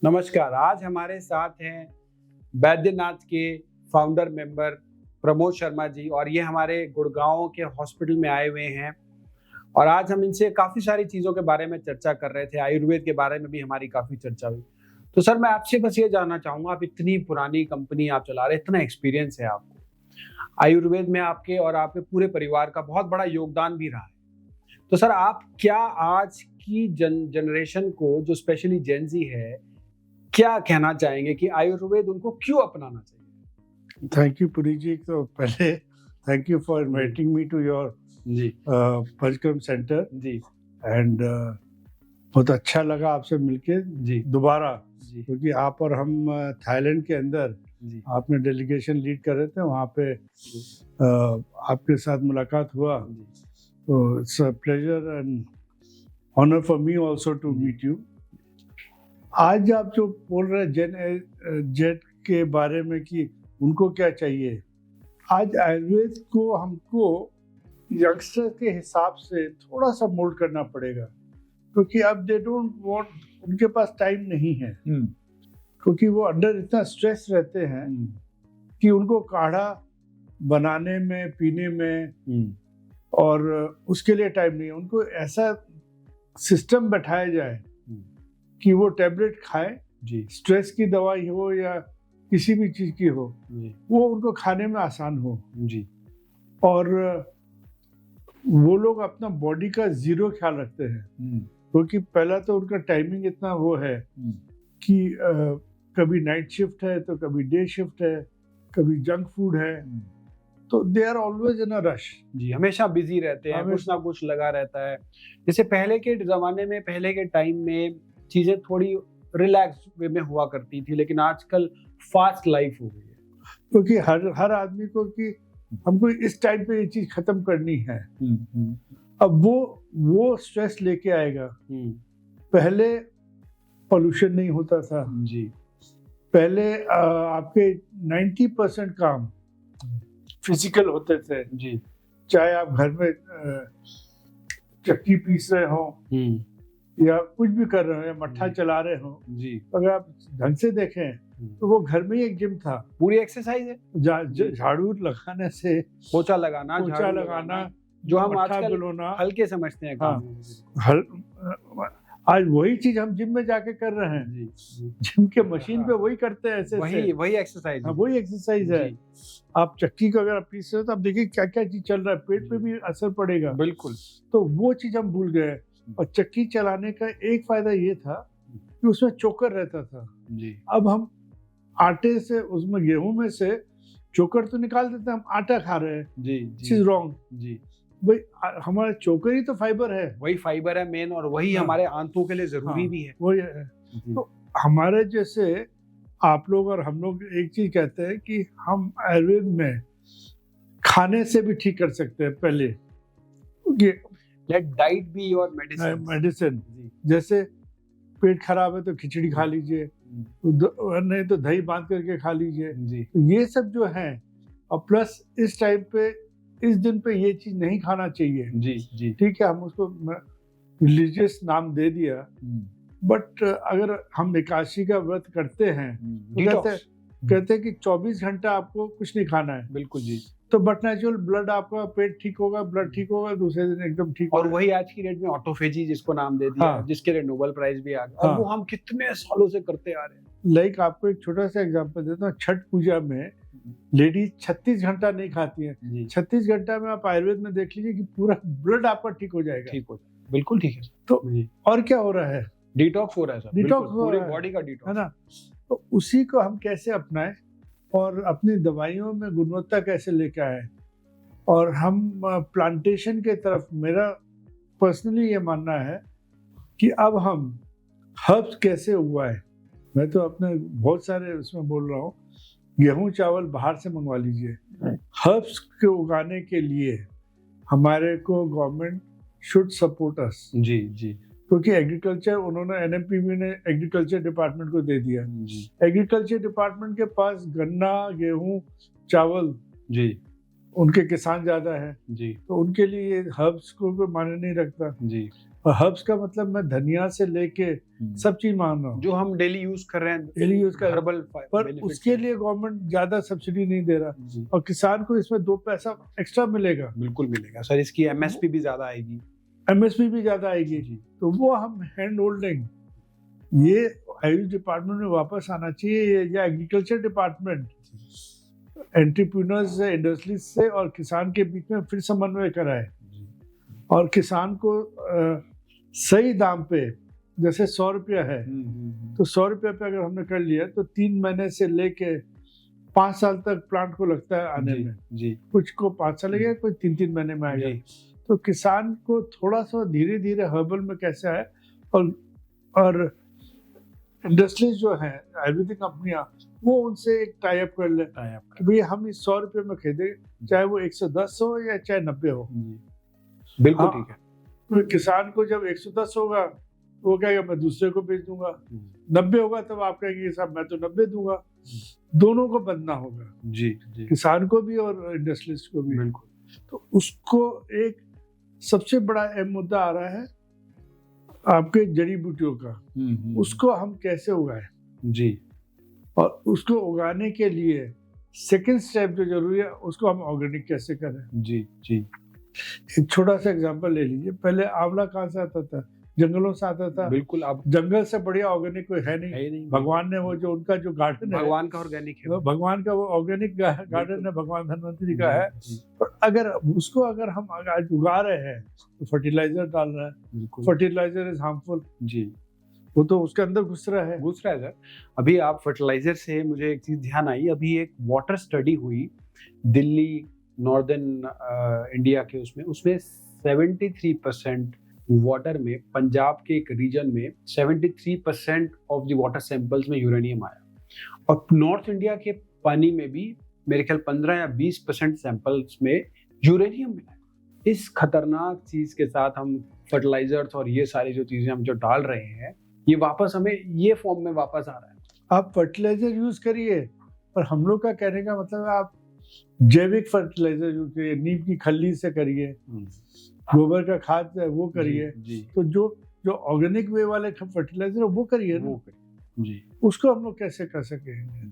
नमस्कार। आज हमारे साथ हैं बैद्यनाथ के फाउंडर मेंबर प्रमोद शर्मा जी और ये हमारे गुड़गांव के हॉस्पिटल में आए हुए हैं और आज हम इनसे काफ़ी सारी चीज़ों के बारे में चर्चा कर रहे थे। आयुर्वेद के बारे में भी हमारी काफ़ी चर्चा हुई। तो सर, मैं आपसे बस ये जानना चाहूँगा, आप इतनी पुरानी कंपनी आप चला रहे हैं, इतना एक्सपीरियंस है आपको आयुर्वेद में, आपके और आपके पूरे परिवार का बहुत बड़ा योगदान भी रहा है। तो सर, आप क्या आज की जनरेशन को, जो स्पेशली जेन ज़ी है, क्या कहना चाहेंगे कि आयुर्वेद उनको क्यों अपनाना चाहिए? Thank you Puri ji. तो पहले thank you for inviting me to your जी पंचकर्म सेंटर जी एंड बहुत अच्छा लगा आपसे मिलके जी दोबारा, जी क्योंकि आप और हम थाईलैंड के अंदर जी आपने डेलीगेशन लीड कर रहे थे, वहाँ पे आपके साथ मुलाकात हुआ। तो it's a pleasure and honour for me also to meet you. आज आप जो बोल रहे हैं जेन जेड के बारे में कि उनको क्या चाहिए, आज आयुर्वेद को हमको यंगस्टर के हिसाब से थोड़ा सा मोल्ड करना पड़ेगा, क्योंकि अब दे डोंट वांट, उनके पास टाइम नहीं है, क्योंकि वो अंडर इतना स्ट्रेस रहते हैं कि उनको काढ़ा बनाने में, पीने में और उसके लिए टाइम नहीं है। उनको ऐसा सिस्टम बैठाया जाए कि वो टैबलेट खाए, जी स्ट्रेस की दवाई हो या किसी भी चीज की हो, वो उनको खाने में आसान हो जी और वो लोग अपना बॉडी का जीरो ख्याल रखते हैं, क्योंकि पहला तो उनका टाइमिंग इतना वो है कि कभी नाइट शिफ्ट है तो कभी डे शिफ्ट है, कभी जंक फूड है, तो they are always in a rush. जी, हमेशा बिजी रहते हैं, कुछ ना कुछ लगा रहता है। जैसे पहले के जमाने में, पहले के टाइम में चीजें थोड़ी रिलैक्स वे में हुआ करती थी, लेकिन आजकल फास्ट लाइफ हो गई है, क्योंकि हर आदमी को कि हमको इस टाइम पे ये चीज खत्म करनी है। अब वो स्ट्रेस लेके आएगा। पहले पोल्यूशन नहीं होता था जी, पहले आपके 90% काम फिजिकल होते थे जी, चाहे आप घर में चक्की पीस रहे हो या कुछ भी कर रहे हो या मट्ठा चला रहे हो जी। अगर आप ढंग से देखें तो वो घर में ही एक जिम था। पूरी एक्सरसाइज है, झाड़ू लगाने से, पोछा लगाना, पोछा लगाना, जो हम मट्ठा आजकल बुलाना, हल्के समझते हैं काम। आज वही चीज हम जिम में जाके कर रहे हैं। जी, जिम के मशीन पे वही करते हैं, ऐसे वही एक्सरसाइज है। वही एक्सरसाइज है। आप चक्की को अगर पीस रहे हो तो आप देखिए क्या क्या चीज चल रहा है, पेट पे भी असर पड़ेगा। बिल्कुल। तो वो चीज हम भूल गए। और चक्की चलाने का एक फायदा ये था कि उसमें चोकर रहता था जी। अब हम आटे से, उसमें गेहूं में से चोकर तो निकाल देते हैं, हम आटा खा रहे हैं। जी इज रॉन्ग जी। भाई, हमारा चोकर ही तो फाइबर है, वही फाइबर है मेन, और वही हमारे आंतों के लिए जरूरी भी है। वही है। तो हमारे जैसे आप लोग और हम लोग एक चीज कहते हैं कि हम आयुर्वेद में खाने से भी ठीक कर सकते हैं। पहले let diet be your medicine. जैसे पेट खराब है तो खिचड़ी खा लीजिए, नहीं तो दही बांध करके खा लीजिए। तो ये सब जो है, और प्लस इस टाइम पे, इस दिन पे ये चीज नहीं खाना चाहिए। जी जी। ठीक है, हम उसको रिलीजियस नाम दे दिया, बट अगर हम एकादशी का व्रत करते हैं तो कहते हैं कि 24 घंटा आपको कुछ नहीं खाना है। बिल्कुल जी। तो बट नेचुरल ब्लड, आपका पेट ठीक होगा, ब्लड ठीक होगा, दूसरे दिन एकदम ठीक और वही आज की डेट में ऑटोफेजी जिसको नाम दे दिया, जिसके लिए नोबेल प्राइज भी आ गया, और वो हम कितने सालों से करते आ रहे हैं। लाइक आपको एक छोटा सा एग्जांपल देता हूँ। छठ पूजा में लेडीज 36 घंटा नहीं खाती है। 36 घंटा में आप आयुर्वेद में देख लीजिए कि पूरा ब्लड आपका ठीक हो जाएगा। ठीक हो जाएगा, बिल्कुल ठीक है। तो और क्या हो रहा है? डिटॉक्स हो रहा है सर, डिटॉक्स हो रहा है, बॉडी का डिटॉक्स, है ना। तो उसी को हम कैसे अपनाएं और अपनी दवाइयों में गुणवत्ता कैसे लेके आए, और हम प्लांटेशन के तरफ, मेरा पर्सनली ये मानना है कि अब हम हर्ब्स कैसे उगाएं। मैं तो अपने बहुत सारे उसमें बोल रहा हूँ, गेहूं चावल बाहर से मंगवा लीजिए। हर्ब्स को उगाने के लिए हमारे को गवर्नमेंट शुड सपोर्ट अस। जी जी। क्योंकि एग्रीकल्चर, उन्होंने एनएमपीवी ने एग्रीकल्चर डिपार्टमेंट को दे दिया। एग्रीकल्चर डिपार्टमेंट के पास गन्ना, गेहूं, चावल, जी, उनके किसान ज्यादा है जी, तो उनके लिए हर्ब्स को कोई मायने नहीं रखता। जी। और हर्ब्स का मतलब मैं धनिया से लेके सब चीज मान रहा हूँ जो हम डेली यूज कर रहे हैं, डेली यूज कर, हर्बल, पर उसके लिए गवर्नमेंट ज्यादा सब्सिडी नहीं दे रहा और किसान को इसमें 2 पैसा एक्स्ट्रा मिलेगा। बिल्कुल मिलेगा सर, इसकी एमएसपी भी ज्यादा आएगी, एमएसपी भी ज्यादा आएगी, तो वो हम हैंड होल्डिंग, ये आयुष डिपार्टमेंट में वापस आना चाहिए, या एग्रीकल्चर डिपार्टमेंट एंटरप्रेन्योर्स से, इंडस्ट्रीज से और किसान के बीच में फिर समन्वय कराए और किसान को सही दाम पे, जैसे 100 रुपया है तो 100 रुपये पे अगर हमने कर लिया तो 3 महीने से लेके 5 साल तक प्लांट को लगता है आने में। कुछ को 5 साल लगेगा, कोई 3-3 महीने में आएगा। तो किसान को थोड़ा सा धीरे धीरे हर्बल में कैसे आए, और इंडस्ट्रीज जो है आयुर्वेदिक कंपनियां, वो उनसे एक टाई अप कर ले कि भैया हम इस 100 रुपये में खरीदे, चाहे वो 110 हो या चाहे 90 हो। बिल्कुल ठीक है। तो किसान को जब 110 होगा वो कहेगा मैं दूसरे को बेच दूंगा, 90 होगा तब आप कहेंगे साहब मैं तो 90 दूंगा। दोनों को बनना होगा, जी, किसान को भी और इंडस्ट्रियलिस्ट को भी। बिल्कुल। तो उसको एक सबसे बड़ा अहम मुद्दा आ रहा है आपके जड़ी बूटियों का, उसको हम कैसे उगाएं जी, और उसको उगाने के लिए सेकंड स्टेप जो जरूरी है उसको हम ऑर्गेनिक कैसे करें। जी। एक छोटा सा एग्जांपल ले लीजिए, पहले आंवला कहाँ से आता था? जंगलों से आता था। बिल्कुल, अब जंगल से बढ़िया ऑर्गेनिक कोई है नहीं। भगवान ने वो जो उनका जो गार्डन है, भगवान का ऑर्गेनिक है, भगवान का वो ऑर्गेनिक गार्डन है, भगवान धन्वंतरी का है। और अगर उसको अगर हम आज उगा रहे हैं तो फर्टिलाइजर डाल रहे हैं, फर्टिलाइजर इज हार्मफुल जी, वो तो उसके अंदर घुस रहा है सर। अभी आप फर्टिलाइजर से मुझे एक चीज ध्यान आई, अभी एक वाटर स्टडी हुई दिल्ली नॉर्दर्न इंडिया के, उसमें 73% वाटर में, पंजाब के एक रीजन में 73% ऑफ द वाटर सैंपल्स में यूरेनियम आया, और नॉर्थ इंडिया के पानी में भी मेरे ख्याल 15 या 20% सैंपल्स में यूरेनियम मिला। इस खतरनाक चीज के साथ हम फर्टिलाइजर्स और ये सारी जो चीजें हम जो डाल रहे हैं, ये वापस हमें ये फॉर्म में वापस आ रहा है। आप फर्टिलाइजर यूज करिए, पर हम लोग का कहने का मतलब है आप जैविक फर्टिलाइजर यूज करिए, नीम की खल्ली से करिए, गोबर का खाद है वो करिए, तो जो ऑर्गेनिक वे वाले फर्टिलाइजर है वो करिए ना जी। उसको हम लोग कैसे कर सकेंगे,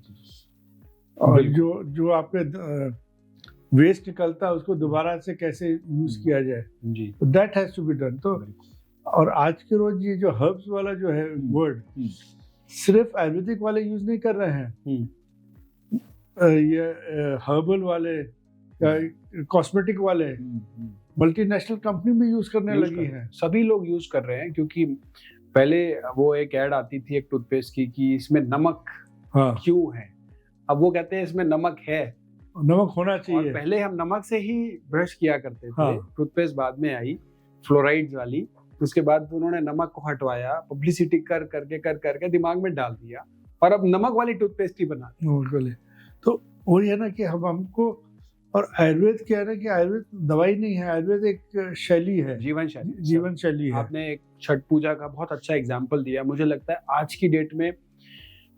और जो आपके वेस्ट निकलता है उसको दोबारा से कैसे यूज किया जाए जी, that has to be done. तो और आज के रोज ये जो हर्ब्स वाला जो है वर्ड, सिर्फ आयुर्वेदिक वाले यूज नहीं कर रहे हैं, ये हर्बल वाले, कॉस्मेटिक वाले, मल्टीनेशनल कंपनी भी यूज करने लगी है। सभी लोग यूज कर रहे हैं, क्योंकि पहले वो एक ऐड आती थी एक टूथपेस्ट की कि इसमें नमक क्यों है, अब वो कहते हैं इसमें नमक है, नमक होना चाहिए। और पहले हम नमक से ही ब्रश किया करते थे, टूथपेस्ट बाद में आई फ्लोराइड वाली, उसके बाद उन्होंने नमक को हटवाया, पब्लिसिटी कर करके दिमाग में डाल दिया, और अब नमक वाली टूथपेस्ट ही बना दी। तो वही है ना कि हमको, और आयुर्वेद क्या है ना कि आयुर्वेद दवाई नहीं है, आयुर्वेद एक शैली है, जीवन शैली है। आपने एक छठ पूजा का बहुत अच्छा एग्जाम्पल दिया। मुझे लगता है आज की डेट में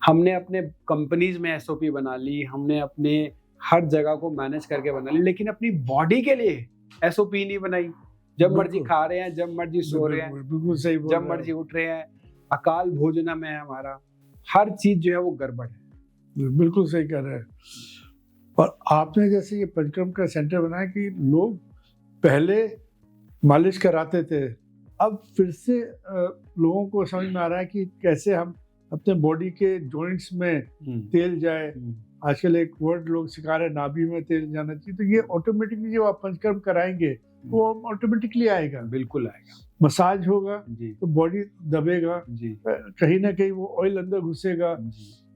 हमने अपने कंपनीज में एसओपी बना ली, हमने अपने हर जगह को मैनेज करके बना ली, लेकिन अपनी बॉडी के लिए एसओपी नहीं बनाई। जब मर्जी खा रहे हैं, जब मर्जी सो रहे हैं, बिल्कुल सही, जब मर्जी उठ रहे हैं, अकाल भोजनम है हमारा, हर चीज जो है वो गड़बड़ है। बिल्कुल सही कह रहे हैं। और आपने जैसे ये पंचकर्म का सेंटर बनाया कि लोग पहले मालिश कराते थे, अब फिर से लोगों को समझ में आ रहा है कि कैसे हम अपने बॉडी के जॉइंट्स में तेल जाए। आजकल एक वर्ड लोग सिखा रहे हैं, नाभि में तेल जाना चाहिए, तो ये ऑटोमेटिकली जब आप पंचकर्म कराएंगे वो ऑटोमेटिकली आएगा, बिल्कुल आएगा। मसाज होगा तो बॉडी दबेगा, कहीं ना कहीं वो ऑयल अंदर घुसेगा,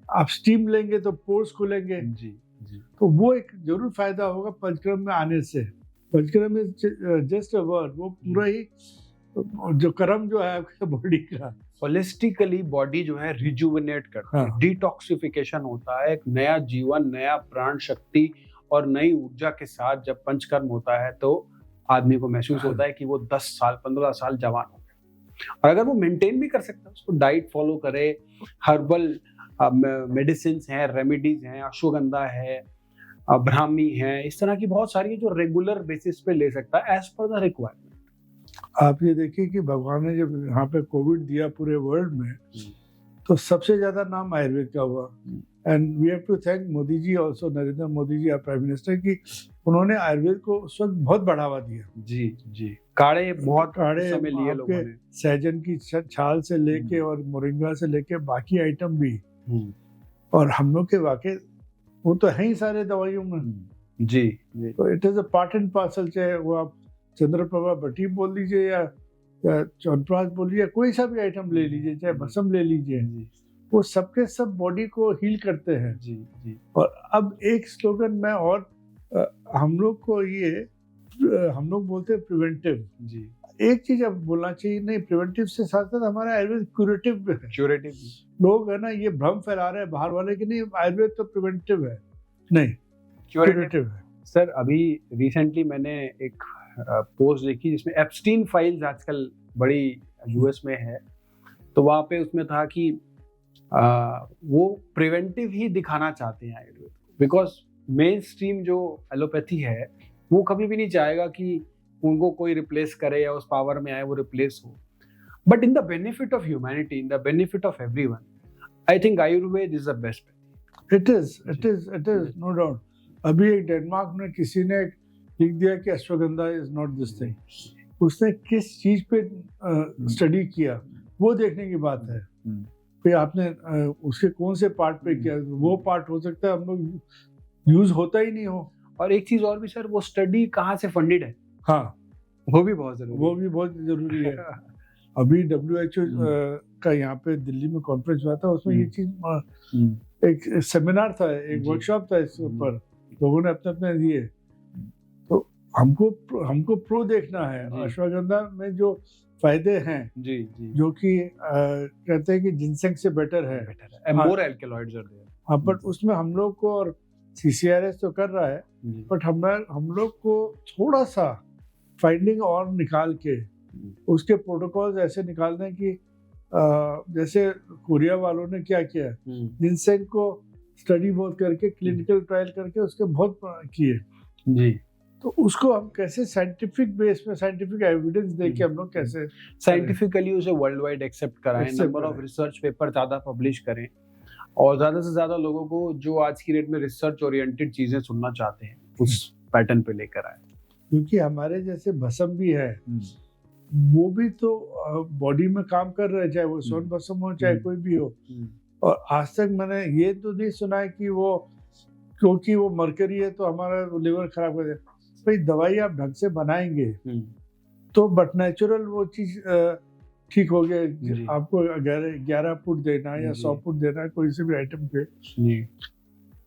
आप स्टीम लेंगे तो पोर्स खुलेंगे, तो वो एक जरूर फायदा होगा पंचकर्म में आने से। Panchakarma is just a word, वो पूरा ही जो कर्म जो है आपके बॉडी का होलिस्टिकली बॉडी जो है रिजुविनेट करता है, डिटॉक्सिफिकेशन होता है, एक नया जीवन, नया प्राण शक्ति और नई ऊर्जा के साथ जब पंचकर्म होता है तो आदमी को महसूस होता है कि वो 10 साल 15 साल जवान हो गया। और अगर वो मेंटेन भी कर सकता है, उसको डाइट फॉलो करे, हर्बल मेडिसिन हैं, रेमेडीज हैं, अश्वगंधा है, ब्राह्मी है, इस तरह की बहुत सारी जो रेगुलर बेसिस पे ले सकता है एज पर द रिक्वायरमेंट। आप ये देखिए कि भगवान ने जब यहाँ पे कोविड दिया पूरे वर्ल्ड में, तो सबसे ज्यादा नाम आयुर्वेद का हुआ। And we have to thank Modi ji also, Narendra Modi ji prime minister, की उन्होंने आयुर्वेद को उस वक्त बहुत बढ़ावा दिया। जी जी, काढ़े बहुत काढ़े समय लिए लोगों ने, सहजन की छाल से लेके और मोरिंगा से लेके बाकी आइटम भी। और हम लोग के वाकई वो तो है ही सारे दवाइयों में। जी, तो it is a part and parcel, चाहे वो आप चंद्रप्रभा बटी बोल लीजिए या च्यवनप्राश बोल लीजिए, कोई सा भी आइटम ले लीजिए, चाहे भस्म ले लीजिए, वो सबके सब बॉडी को हील करते हैं। जी जी। और अब एक स्लोगन में और हम लोग को ये हम लोग बोलते हैं प्रिवेंटिव। जी, एक चीज अब बोलना चाहिए, नहीं, प्रिवेंटिव से साथ साथ हमारा आयुर्वेद क्यूरेटिव भी है। क्यूरेटिव लोग है ना ये भ्रम फैला रहे हैं बाहर वाले कि नहीं आयुर्वेद तो प्रिवेंटिव है, नहीं, क्यूरेटिव है। सर अभी रिसेंटली मैंने एक पोस्ट देखी जिसमें एप्स्टीन फाइल्स आजकल बड़ी यूएस में है, तो वहाँ पे उसमें था कि वो प्रिवेंटिव ही दिखाना चाहते हैं आयुर्वेद, बिकॉज मेन स्ट्रीम जो एलोपैथी है वो कभी भी नहीं चाहेगा कि उनको कोई रिप्लेस करे या उस पावर में आए वो रिप्लेस हो। But in the benefit of humanity, in the benefit of everyone, I think Ayurveda is the best. It is no doubt. अभी एक डेनमार्क में किसी ने लिख दिया कि ashwagandha is not this thing, उसने किस चीज पे स्टडी किया वो देखने की बात है। फिर आपने उसके कौन से पार्ट पे किया, वो पार्ट हो सकता है हम लोग यूज होता ही नहीं हो। और एक चीज और भी सर, वो स्टडी कहाँ से फंडेड है, हाँ वो भी बहुत जरूरी है। अभी WHO का यहाँ पे दिल्ली में कॉन्फ्रेंस हुआ था, उसमें ये चीज एक सेमिनार था, एक वर्कशॉप था, इसके ऊपर लोगों ने अपने अपने दिए। तो हमको प्रो देखना है अश्वगंधा में जो फायदे हैं, जी जी, जो कि कहते हैं कि जिनसेंग से बेटर है, मोर एल्कलॉइड्स आर देयर। हाँ, बट उसमें हम लोग को, और CCRS तो कर रहा है, बट हम लोग को थोड़ा सा फाइंडिंग और निकाल के उसके प्रोटोकॉल्स ऐसे निकालने की, जैसे कोरिया वालों ने क्या किया, जिनसेंग को स्टडी बहुत करके क्लिनिकल ट्रायल करके उसके बहुत किए जी। तो उसको हम कैसे साइंटिफिक बेस में, साइंटिफिक एविडेंस देके हम लोग कैसे साइंटिफिकली उसे वर्ल्ड वाइड एक्सेप्ट कराएं, नंबर ऑफ रिसर्च पेपर ज्यादा पब्लिश करें, और ज्यादा से ज्यादा लोगों को जो आज की डेट में रिसर्च ओरिएंटेड चीजें सुनना चाहते हैं उस पैटर्न पे लेकर आए। क्योंकि हमारे जैसे भस्म भी है, वो भी तो बॉडी में काम कर रहे हैं, चाहे वो सोन भस्म हो चाहे कोई भी हो। और आज तक मैंने ये तो नहीं सुना है कि वो क्योंकि वो मरकरी है तो हमारा लिवर खराब कर दे। भाई दवाई आप ढंग से बनाएंगे तो बट नेचुरल वो चीज ठीक हो गया। आपको 11 फुट देना है या 100 फुट देना है कोई से भी आइटम पे,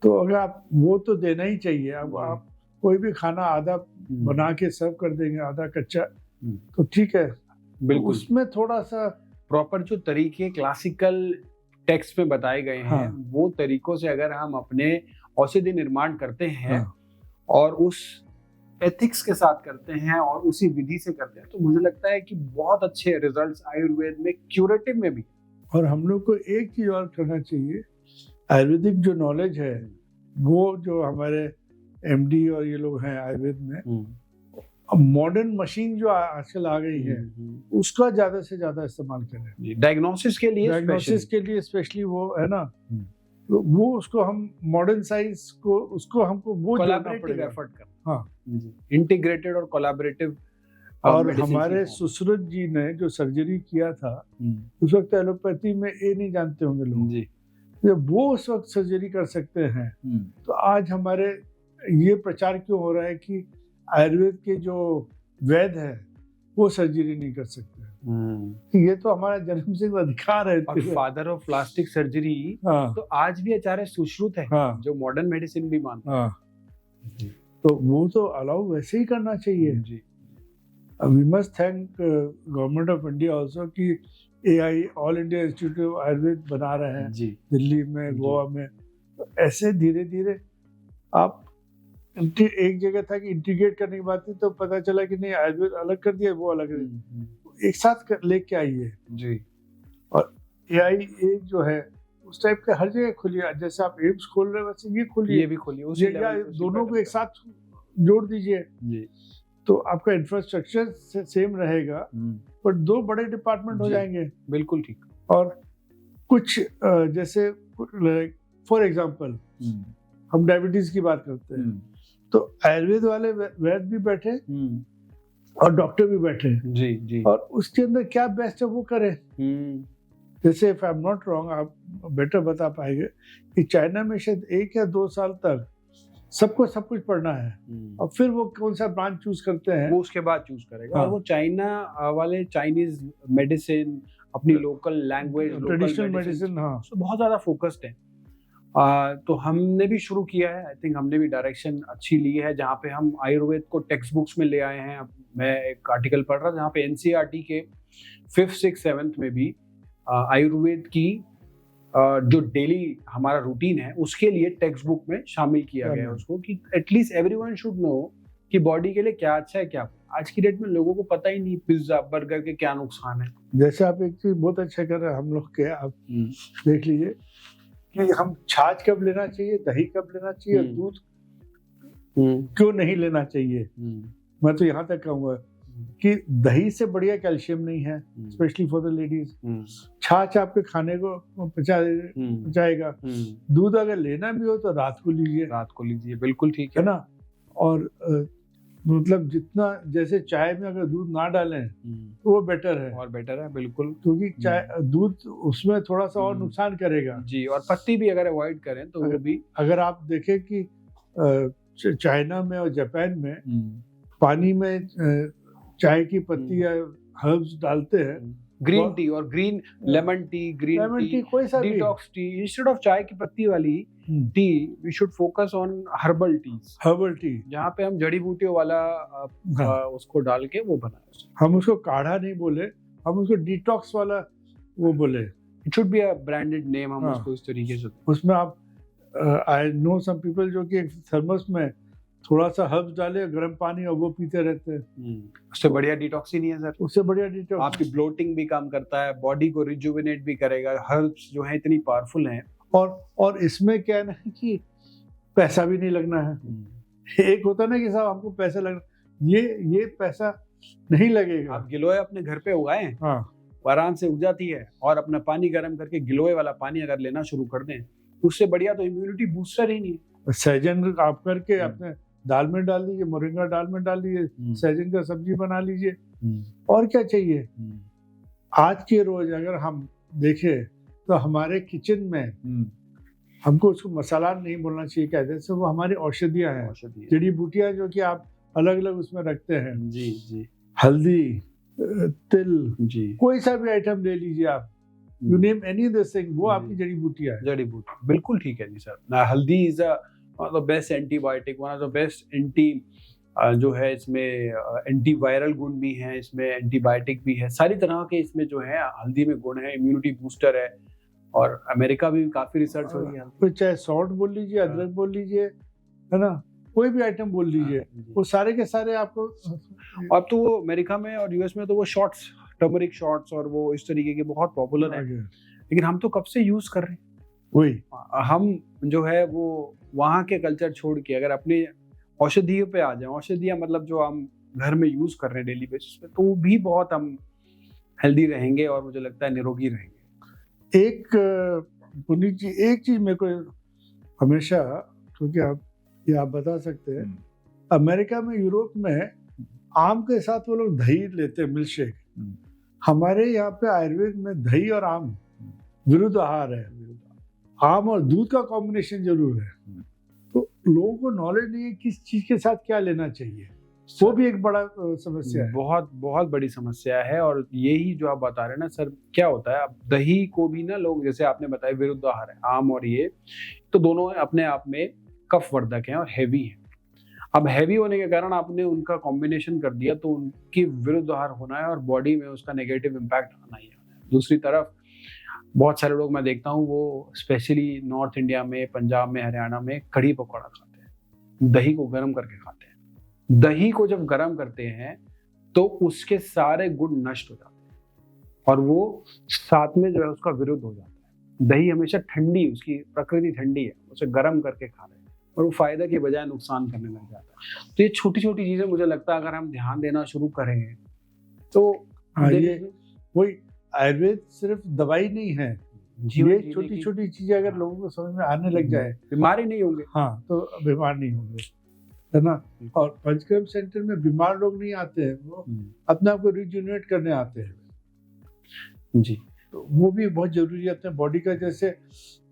तो अगर आप वो तो देना ही चाहिए। अब आप कोई भी खाना आधा बना के सर्व कर देंगे, आधा कच्चा, तो ठीक है, बिल्कुल। उसमें थोड़ा सा प्रॉपर जो तरीके क्लासिकल टेक्स्ट में बताए गए हैं, वो तरीकों से अगर हम अपने औषधि निर्माण करते हैं और उस एथिक्स के साथ करते हैं और उसी विधि से करते हैं, तो मुझे लगता है कि बहुत अच्छे रिजल्ट्स आयुर्वेद में, क्यूरेटिव में भी। और हम लोग को एक चीज और करना चाहिए, आयुर्वेदिक जो नॉलेज है वो जो हमारे MD और ये लोग हैं आयुर्वेद में, मॉडर्न मशीन जो आजकल आ गई है उसका ज्यादा से ज्यादा इस्तेमाल करें। डायग्नोसिस के लिए स्पेशली वो है ना, तो वो उसको हम मॉडर्न साइंस को उसको हमको वो कोलैबोरेटिव एफर्ट करना, इंटीग्रेटेड और कोलैबोरेटिव। और हमारे सुश्रुत जी ने जो सर्जरी किया था उस वक्त एलोपैथी में ये नहीं जानते होंगे लोग जी, जब वो उस वक्त सर्जरी कर सकते हैं, तो आज हमारे ये प्रचार क्यों हो रहा है कि आयुर्वेद के जो वैद्य है वो सर्जरी नहीं कर सकते? ये तो हमारा जन्मसिद्ध अधिकार है। और फादर ऑफ प्लास्टिक सर्जरी तो आज भी आचार्य सुश्रुत है, जो मॉडर्न मेडिसिन भी मानता है। तो वो तो अलाउ वैसे ही करना चाहिए जी। We must thank government of India also कि AI all India institute of Ayurveda बना रहे हैं जी, दिल्ली में, गोवा में। तो ऐसे धीरे धीरे आप एक जगह था कि इंटीग्रेट करने की बात थी, तो पता चला कि नहीं आयुर्वेद अलग कर दिया, वो अलग एक साथ लेके आई है जी। और AI जो है उस टाइप का हर जगह खुली है, जैसे आप एम्स खोल रहे हैं वैसे ये खुली, ये भी खोलिए, दोनों को एक साथ जोड़ दीजिए। तो आपका इंफ्रास्ट्रक्चर सेम रहेगा, पर 2 बड़े डिपार्टमेंट हो जाएंगे। बिल्कुल ठीक। और कुछ जैसे फॉर एग्जांपल हम डायबिटीज की बात करते हैं, तो आयुर्वेद वाले वैद्य भी बैठे और डॉक्टर भी बैठे जी जी, और उसके अंदर क्या बेस्ट है वो करें। जैसे if I am not wrong, आप बेटर बता पाएंगे कि चाइना में शायद 1 या 2 साल तक सबको सब कुछ पढ़ना है और फिर वो कौन सा ब्रांच चूज करते हैं वो उसके बाद चूज करेगा। और वो चाइना वाले चाइनीज मेडिसिन, अपनी लोकल लैंग्वेज, ट्रेडिशनल मेडिसिन, हाँ, बहुत ज्यादा फोकस्ड है। तो हमने भी शुरू किया है, आई थिंक हमने भी डायरेक्शन अच्छी ली है, जहाँ पे हम आयुर्वेद को टेक्स्ट बुक्स में ले आए हैं। मैं एक आर्टिकल पढ़ रहा था जहाँ पे एनसीईआरटी के 5th, 6th, 7th में भी आयुर्वेद की जो डेली हमारा रूटीन है उसके लिए टेक्स्ट बुक में शामिल किया गया है उसको, कि एटलीस्ट एवरीवन शुड नो कि बॉडी के लिए क्या अच्छा है क्या। आज की डेट में लोगों को पता ही नहीं पिज्जा बर्गर के क्या नुकसान है। जैसे आप एक चीज बहुत अच्छा कर रहे हैं हम लोग के, आप देख लीजिए कि हम छाछ कब लेना चाहिए, दही कब लेना चाहिए, दूध क्यों नहीं लेना चाहिए। मैं तो यहाँ तक कहूँगा कि दही से बढ़िया कैल्शियम नहीं है, स्पेशली फॉर द लेडीज। छाछ आपके खाने को पचाएगा। दूध अगर लेना भी हो तो रात को लीजिए, बिल्कुल ठीक है ना। और मतलब जितना, जैसे चाय में अगर दूध ना डालें तो वो बेटर है, बिल्कुल, क्योंकि चाय दूध उसमें थोड़ा सा और नुकसान करेगा जी। और पत्ती भी अगर अवॉइड करें तो वो भी, अगर आप देखें कि चाइना में और जापान में पानी में चाय की पत्ती या हर्ब्स डालते हैं, ग्रीन टी और green lemon tea, green tea, कोई सा डिटॉक्स टी, इंस्टेड ऑफ चाय की पत्ती वाली T V should focus on herbal tea, जहाँ पे हम जड़ी बूटियों वाला उसको डाल के वो बनाए। हम उसको काढ़ा नहीं बोले, हम उसको डिटॉक्स वाला वो बोले। It should be a branded name, हम उसको इस तरीके से। उसमें आप आई नो सम पीपल जो कि थर्मस में थोड़ा सा हर्ब्स डाले, गर्म पानी, और वो पीते रहते हैं। उससे बढ़िया डिटॉक्स ही नहीं है सर। उससे बढ़िया डिटॉक्स, आपकी ब्लोटिंग भी काम करता है, बॉडी को रिजुविनेट भी करेगा। हर्ब्स जो है इतनी पावरफुल हैं। और इसमें क्या है ना कि पैसा भी नहीं लगना है। एक होता ना कि साहब हमको पैसा लगना, ये पैसा नहीं लगेगा। आप गिलोय अपने घर पे उगाएं, हाँ, आराम से उग जाती है। और अपना पानी गर्म करके गिलोय वाला पानी अगर लेना शुरू कर दें, उससे बढ़िया तो इम्यूनिटी बूस्टर ही नहीं। सहजन आप करके अपने दाल में डाल दीजिए, मोरिंगा दाल में डाल दीजिए, सहजन का सब्जी बना लीजिए, और क्या चाहिए। आज के रोज अगर हम देखें तो हमारे किचन में, हमको उसको मसाला नहीं बोलना चाहिए, कहते हैं वो हमारी औषधियाँ हैं, जड़ी बूटियाँ जो कि आप अलग अलग उसमें रखते हैं। जी जी, हल्दी, तिल जी, कोई सा भी आइटम ले लीजिए आप, you name any this thing, वो आपकी जड़ी बूटियाँ है। जड़ी बूटी, बिल्कुल ठीक है जी सर। हल्दी is one of the best antibiotic, one of the best anti जो है, इसमें एंटीवायरल गुण भी हैं, इसमें एंटीबायोटिक भी है, सारी तरह के इसमें जो है हल्दी में गुण है, इम्यूनिटी बूस्टर है। और अमेरिका भी काफी रिसर्च हो रही है। तो चाहे सॉल्ट बोल लीजिए, अदरक बोल लीजिए, है ना, कोई भी आइटम बोल लीजिए, वो सारे के सारे आपको। अब तो वो अमेरिका में और यूएस में तो वो शॉट्स, टर्मरिक शॉट्स और वो इस तरीके के बहुत पॉपुलर है, लेकिन हम तो कब से यूज कर रहे हैं। वही हम जो है वो वहाँ के कल्चर छोड़ के अगर अपने औषधियों पे आ जाए, औषधियाँ मतलब जो हम घर में यूज कर रहे हैं डेली बेसिस पे, तो भी बहुत हम हेल्दी रहेंगे और मुझे लगता है निरोगी रहेंगे। एक पुनीत जी, एक चीज मेरे को हमेशा, क्योंकि आप बता सकते हैं, अमेरिका में, यूरोप में आम के साथ वो लोग दही लेते हैं, मिल्क शेक। हमारे यहाँ पे आयुर्वेद में दही और आम विरुद्ध आहार है, आम और दूध का कॉम्बिनेशन जरूर है। तो लोगों को नॉलेज नहीं है किस चीज के साथ क्या लेना चाहिए, वो भी एक बड़ा समस्या है, बहुत बहुत बड़ी समस्या है। और यही जो आप बता रहे हैं ना सर, क्या होता है, अब दही को भी ना लोग, जैसे आपने बताया विरुद्ध आहार है आम और ये, तो दोनों अपने आप में कफवर्धक हैं और हैवी हैं। अब हैवी होने के कारण आपने उनका कॉम्बिनेशन कर दिया, तो उनकी विरुद्ध आहार होना है और बॉडी में उसका नेगेटिव इम्पैक्ट आना ही है। दूसरी तरफ बहुत सारे लोग मैं देखता हूँ, वो स्पेशली नॉर्थ इंडिया में, पंजाब में, हरियाणा में कढ़ी पकौड़ा खाते हैं, दही को गर्म करके खाते हैं। दही को जब गर्म करते हैं तो उसके सारे गुण नष्ट हो जाते हैं और वो साथ में जो है उसका विरुद्ध हो जाता है। दही हमेशा ठंडी, उसकी प्रकृति ठंडी है, उसे गर्म करके खा रहे हैं। और वो फायदा के बजाय नुकसान करने लग जाता है। तो ये छोटी छोटी चीजें मुझे लगता है अगर हम ध्यान देना शुरू करें तो हाँ, ये वही आयुर्वेद सिर्फ दवाई नहीं है, ये छोटी छोटी चीजें अगर लोगों को समझ में आने लग जाए बीमार ही नहीं होंगे। हाँ, तो बीमार नहीं होंगे, है ना। और पंचकर्म सेंटर में बीमार लोग नहीं आते हैं, वो अपने आप को रिजुनेट करने आते हैं जी। तो वो भी बहुत जरूरी है अपने बॉडी का। जैसे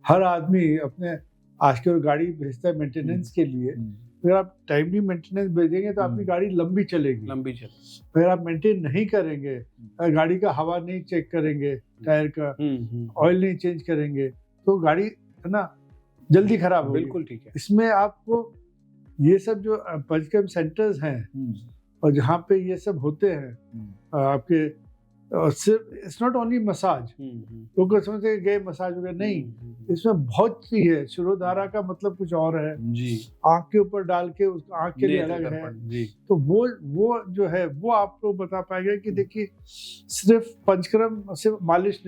हर आदमी अपने आजकल गाड़ी भेजता है मेंटेनेंस के लिए, अगर आप टाइमली मेंटेनेंस भेजेंगे तो आपकी गाड़ी लंबी चलेगी। अगर आप मेंटेन नहीं करेंगे, गाड़ी का हवा नहीं चेक करेंगे, टायर का ऑयल नहीं चेंज करेंगे, तो गाड़ी है ना जल्दी खराब होगी। बिल्कुल ठीक है। इसमें आपको ये सब जो पंचकर्म सेंटर्स हैं और जहाँ पे ये सब होते हैं आपके, सिर्फ इट्स नॉट ओनली मसाज, लोग समझते हैं गए मसाज वगैरह, नहीं, इसमें बहुत सी है। शिरोधारा का मतलब कुछ और है जी, आँख के ऊपर डाल के उसको आँख के लिए अलग है जी। तो वो जो है वो आपको बता पाएगा कि देखिए सिर्फ पंचकर्म सिर्फ मालिश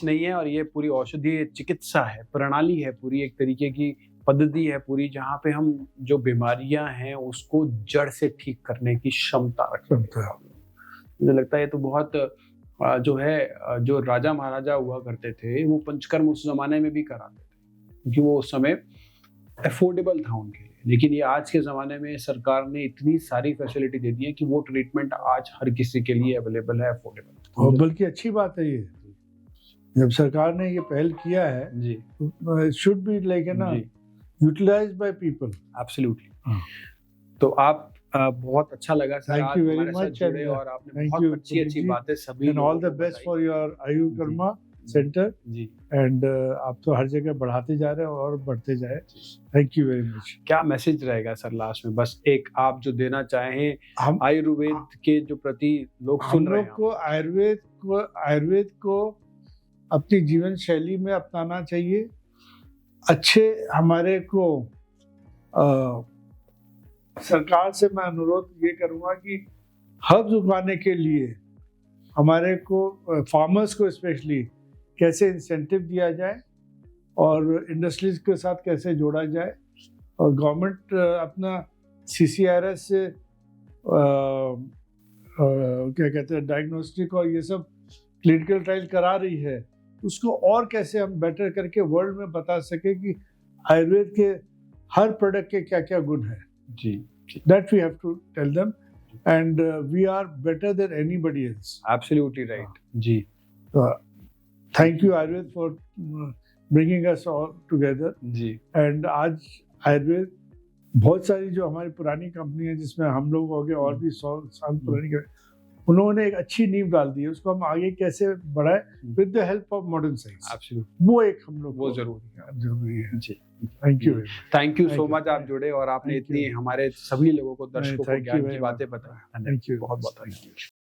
नहीं है, और ये पूरी औषधीय चिकित्सा है, प्रणाली है, पूरी एक तरीके की पद्धति है पूरी, जहाँ पे हम जो बीमारियां हैं उसको जड़ से ठीक करने की क्षमता रखते हैं। मुझे लगता है ये तो बहुत जो है, जो राजा महाराजा हुआ करते थे वो पंचकर्म उस जमाने में भी कराते थे क्योंकि वो उस समय अफोर्डेबल था उनके लिए। लेकिन ये आज के ज़माने में सरकार ने इतनी सारी फैसिलिटी दे दी है कि वो ट्रीटमेंट आज हर किसी के लिए अवेलेबल है, अफोर्डेबल। और बल्कि अच्छी बात है ये, जब सरकार ने ये पहल किया है जी, शुड बी लाइक ना यूटिलाइज्ड बाय पीपल। एब्सोल्युटली। तो आप बहुत अच्छा लगा sir, thank you very much और आपने बहुत अच्छी बातें सभी, and all the best for your Ayurkarma centre जी। एंड आप तो हर जगह बढ़ाते जा रहे हैं और बढ़ते जाए। Thank you very much. क्या मैसेज रहेगा सर लास्ट में, बस एक आप जो देना चाहें हम आयुर्वेद के जो प्रति लोग सुन रहे हैं? को आयुर्वेद को अपनी जीवन शैली में अपनाना चाहिए। अच्छे हमारे को सरकार से मैं अनुरोध ये करूंगा कि हर्ब्स उगाने के लिए हमारे को फार्मर्स को स्पेशली कैसे इंसेंटिव दिया जाए और इंडस्ट्रीज के साथ कैसे जोड़ा जाए, और गवर्नमेंट अपना CCRS से क्या कहते हैं डायग्नोस्टिक और ये सब क्लिनिकल ट्रायल करा रही है, उसको और कैसे हम बेटर करके वर्ल्ड में बता सके कि आयुर्वेद के हर प्रोडक्ट के क्या क्या गुण है जी। That we have to tell them, and we are better than anybody else. Absolutely right. Ji. Thank you Ayurved for bringing us all together. Ji. And आज आयुर्वेद बहुत सारी जो हमारी पुरानी कंपनी है जिसमें हम लोग हो गए और भी 100 साल पुरानी, उन्होंने एक अच्छी नींव डाल दी है, उसको हम आगे कैसे बढ़ाए with the help of modern science. Absolutely. वो एक हम लोग वो जरूरी है जी। थैंक यू सो मच, आप जुड़े और आपने इतनी हमारे सभी लोगों को, दर्शकों को ज्ञान की बातें बताई। थैंक यू बहुत बहुत।